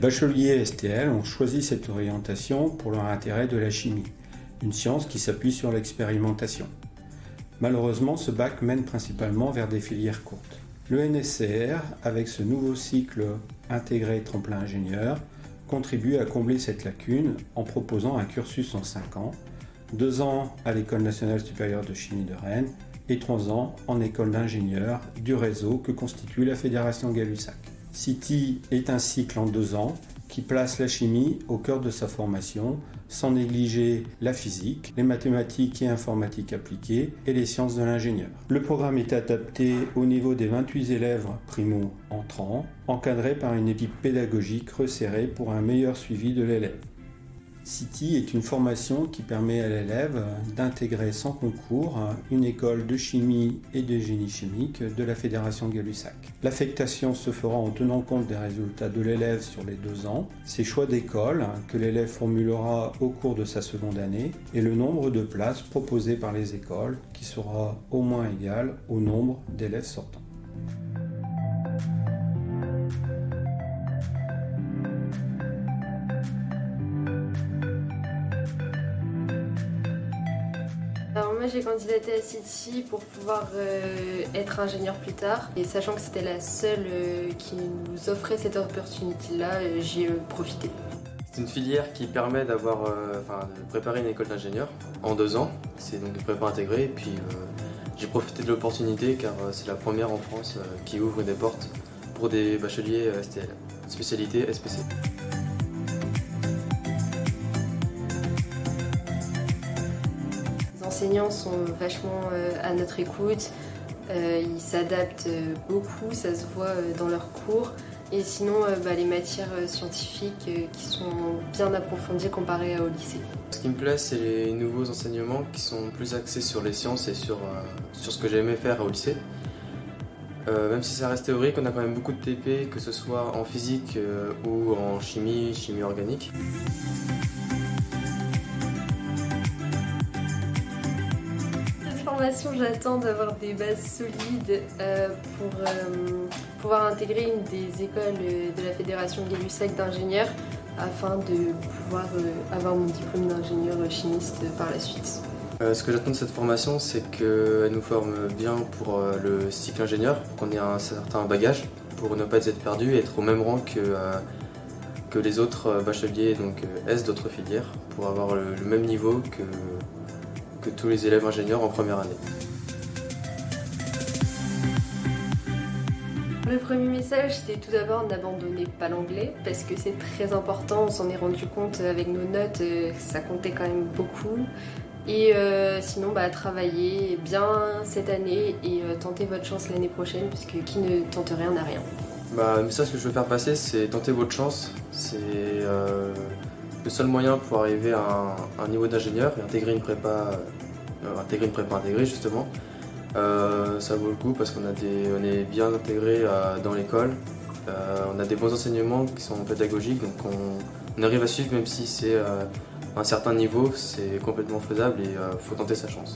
bacheliers STL ont choisi cette orientation pour leur intérêt de la chimie, une science qui s'appuie sur l'expérimentation. Malheureusement, ce bac mène principalement vers des filières courtes. Le NSCR, avec ce nouveau cycle intégré tremplin ingénieur, contribue à combler cette lacune en proposant un cursus en 5 ans, 2 ans à l'École nationale supérieure de chimie de Rennes et 3 ans en école d'ingénieur du réseau que constitue la Fédération Gay-Lussac. CITI est un cycle en 2 ans qui place la chimie au cœur de sa formation, sans négliger la physique, les mathématiques et informatique appliquées et les sciences de l'ingénieur. Le programme est adapté au niveau des 28 élèves primo entrants, encadré par une équipe pédagogique resserrée pour un meilleur suivi de l'élève. CITI est une formation qui permet à l'élève d'intégrer sans concours une école de chimie et de génie chimique de la Fédération Gay-Lussac. L'affectation se fera en tenant compte des résultats de l'élève sur les 2 ans, ses choix d'école que l'élève formulera au cours de sa seconde année et le nombre de places proposées par les écoles qui sera au moins égal au nombre d'élèves sortants. Alors moi j'ai candidaté à CITI pour pouvoir être ingénieur plus tard et sachant que c'était la seule qui nous offrait cette opportunité-là, j'y ai profité. C'est une filière qui permet de préparer une école d'ingénieur en 2 ans, c'est donc de prépa intégrée et puis j'ai profité de l'opportunité car c'est la première en France qui ouvre des portes pour des bacheliers STL, spécialité SPC. Les enseignants sont vachement à notre écoute, ils s'adaptent beaucoup, ça se voit dans leurs cours. Et sinon, les matières scientifiques qui sont bien approfondies comparées au lycée. Ce qui me plaît, c'est les nouveaux enseignements qui sont plus axés sur les sciences et sur ce que j'aimais faire au lycée. Même si ça reste théorique, on a quand même beaucoup de TP, que ce soit en physique ou en chimie, chimie organique. J'attends d'avoir des bases solides pour pouvoir intégrer une des écoles de la Fédération Gay-Lussac d'ingénieurs afin de pouvoir avoir mon diplôme d'ingénieur chimiste par la suite. Ce que j'attends de cette formation, c'est qu'elle nous forme bien pour le cycle ingénieur, qu'on ait un certain bagage pour ne pas être perdu et être au même rang que les autres bacheliers donc S d'autres filières pour avoir le même niveau que tous les élèves ingénieurs en première année. Le premier message, c'est tout d'abord n'abandonnez pas l'anglais parce que c'est très important, on s'en est rendu compte avec nos notes, ça comptait quand même beaucoup. Et sinon, travaillez bien cette année et tentez votre chance l'année prochaine puisque qui ne tente rien n'a rien. Le message que je veux faire passer, c'est tenter votre chance. C'est le seul moyen pour arriver à un niveau d'ingénieur et intégrer une prépa intégrée justement. Ça vaut le coup parce qu'on est bien intégré dans l'école, on a des bons enseignements qui sont pédagogiques, donc on arrive à suivre même si c'est à un certain niveau, c'est complètement faisable et il faut tenter sa chance.